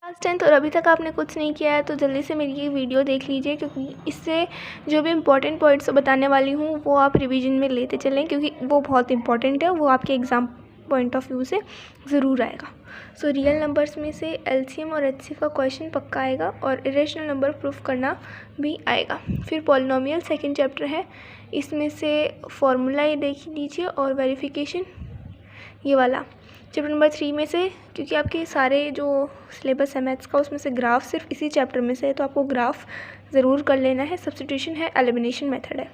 Class 10th और अभी तक आपने कुछ नहीं किया है तो जल्दी से मेरी ये वीडियो देख लीजिए, क्योंकि इससे जो भी इम्पोर्टेंट पॉइंट्स बताने वाली हूँ वो आप रिवीजन में लेते चलें, क्योंकि वो बहुत इंपॉर्टेंट है, वो आपके एग्ज़ाम पॉइंट ऑफ व्यू से ज़रूर आएगा। सो रियल नंबर्स में से एलसीएम और एचसीएफ का क्वेश्चन पक्का आएगा और इरेशनल नंबर प्रूफ करना भी आएगा। फिर पॉलिनोमियल सेकेंड चैप्टर है, इसमें से फॉर्मूला ये देख लीजिए और वेरिफिकेशन ये वाला। चैप्टर नंबर 3 में से, क्योंकि आपके सारे जो सिलेबस है मैथ्स का उसमें से ग्राफ सिर्फ इसी चैप्टर में से है, तो आपको ग्राफ ज़रूर कर लेना है। सब्स्टिट्यूशन है, एलिमिनेशन मेथड है।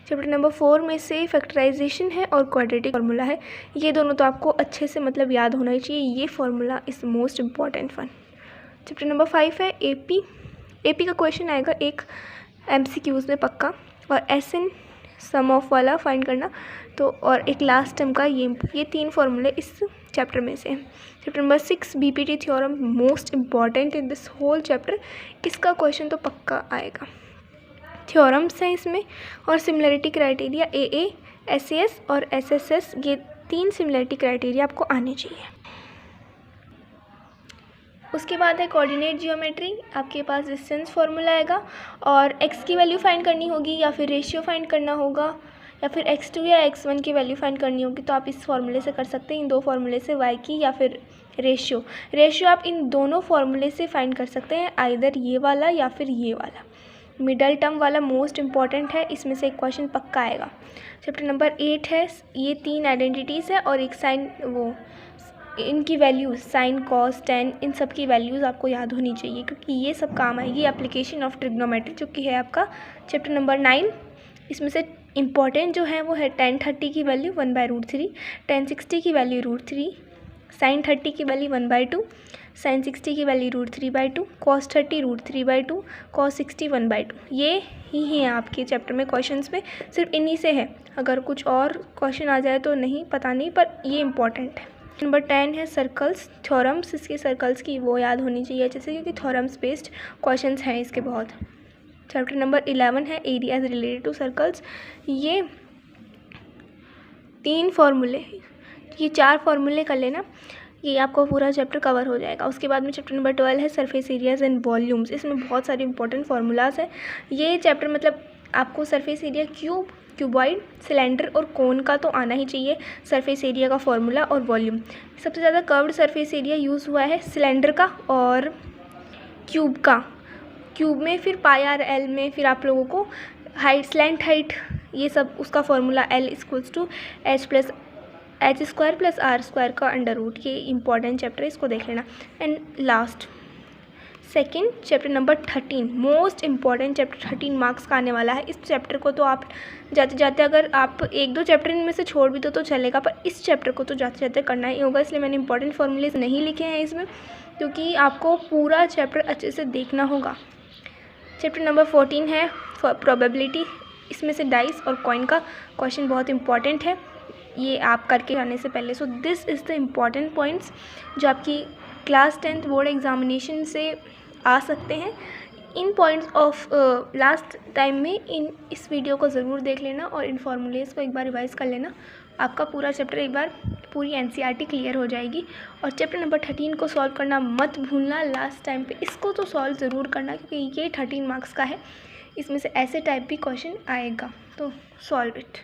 चैप्टर नंबर 4 में से फैक्टराइजेशन है और क्वाड्रेटिक फार्मूला है। ये दोनों तो आपको अच्छे से मतलब याद होना ही चाहिए, ये formula is most important one. Chapter number 5 है एपी का क्वेश्चन आएगा एक MCQs में पक्का, और SN सम ऑफ वाला फाइंड करना, तो और एक लास्ट टर्म का ये 3 फार्मूले इस चैप्टर में से। Chapter number 6 BPT theorem, most important in this whole chapter, इसका क्वेश्चन तो पक्का आएगा। थ्योरम्स हैं इसमें और सिमिलरिटी क्राइटेरिया AA, SAS और SSS, ये 3 सिमिलरिटी क्राइटेरिया आपको आने चाहिए। उसके बाद है कोऑर्डिनेट जियोमेट्री, आपके पास डिस्टेंस फार्मूला आएगा और x की वैल्यू फाइंड करनी होगी या फिर रेशियो फाइंड करना होगा या फिर x2 या x1 की वैल्यू फाइंड करनी होगी, तो आप इस फार्मूले से कर सकते हैं, इन 2 फार्मूले से, y की या फिर रेशियो आप इन दोनों फार्मूले से फाइंड कर सकते हैं, आइदर ये वाला या फिर ये वाला। मिडल टर्म वाला मोस्ट इंपॉर्टेंट है, इसमें से एक क्वेश्चन पक्का आएगा। चैप्टर नंबर 8 है, ये 3 आइडेंटिटीज़ है और एक साइन, वो इनकी वैल्यूज़ साइन कॉस टेन, इन सब की वैल्यूज़ आपको याद होनी चाहिए, क्योंकि ये सब काम आएगी एप्लीकेशन ऑफ ट्रिग्नोमेट्री, जो कि है आपका चैप्टर नंबर 9। इसमें से इंपॉर्टेंट जो है वो है tan 30 की वैल्यू 1/√3, tan 60 की वैल्यू √3, sin 30 की वैल्यू 1/2, sin 60 की वैल्यू √3/2, cos 30 √3/2, cos 60 1/2। ये ही हैं आपके चैप्टर में क्वेश्चंस में, सिर्फ इन्हीं से है, अगर कुछ और क्वेश्चन आ जाए तो नहीं, पता नहीं, पर ये इंपॉर्टेंट है। नंबर 10 है सर्कल्स, थ्योरम्स, इसके सर्कल्स की वो याद होनी चाहिए अच्छे से, क्योंकि थ्योरम्स बेस्ड क्वेश्चंस हैं इसके बहुत। चैप्टर नंबर 11 है एरियाज रिलेटेड टू सर्कल्स, ये 3 फार्मूले, ये 4 फार्मूले कर लेना, ये आपको पूरा चैप्टर कवर हो जाएगा। उसके बाद में चैप्टर नंबर 12 है सरफेस एरियाज एंड वॉल्यूम्स, इसमें बहुत सारे इंपॉर्टेंट फार्मूलाज है। ये चैप्टर मतलब आपको सरफेस एरिया, क्यूबॉइड, सिलेंडर और कोन का तो आना ही चाहिए, सरफेस एरिया का फार्मूला और वॉल्यूम। सबसे ज़्यादा कर्व्ड सरफेस एरिया यूज़ हुआ है सिलेंडर का और क्यूब का। क्यूब में फिर πr/l में फिर आप लोगों को हाइट, स्लैंट हाइट, ये सब उसका फार्मूला L = h² + r² का √, ये इंपॉर्टेंट चैप्टर है, इसको देख लेना। And last second chapter number 13, most important chapter, 13 marks का आने वाला है। इस चैप्टर को तो आप जाते जाते, अगर आप 1-2 चैप्टर इनमें से छोड़ भी दो तो चलेगा, पर इस चैप्टर को तो जाते जाते करना ही होगा, इसलिए मैंने इंपॉर्टेंट फॉर्मूलेज नहीं लिखे हैं इसमें, क्योंकि आपको पूरा चैप्टर अच्छे से देखना होगा। चैप्टर नंबर 14 है प्रोबेबिलिटी, इसमें से डाइस और कॉइन का क्वेश्चन बहुत इंपॉर्टेंट है, ये आप करके आने से पहले। So this is the important points जो आपकी क्लास 10th बोर्ड एग्जामिनेशन से आ सकते हैं। इन पॉइंट्स ऑफ लास्ट टाइम में इस वीडियो को ज़रूर देख लेना और इन फार्मूलेज़ को एक बार रिवाइज़ कर लेना, आपका पूरा चैप्टर एक बार पूरी NCERT क्लियर हो जाएगी। और चैप्टर नंबर 13 को सॉल्व करना मत भूलना लास्ट टाइम पे, इसको तो सॉल्व ज़रूर करना, क्योंकि ये 13 मार्क्स का है, इसमें से ऐसे टाइप भी क्वेश्चन आएगा, तो सॉल्व इट।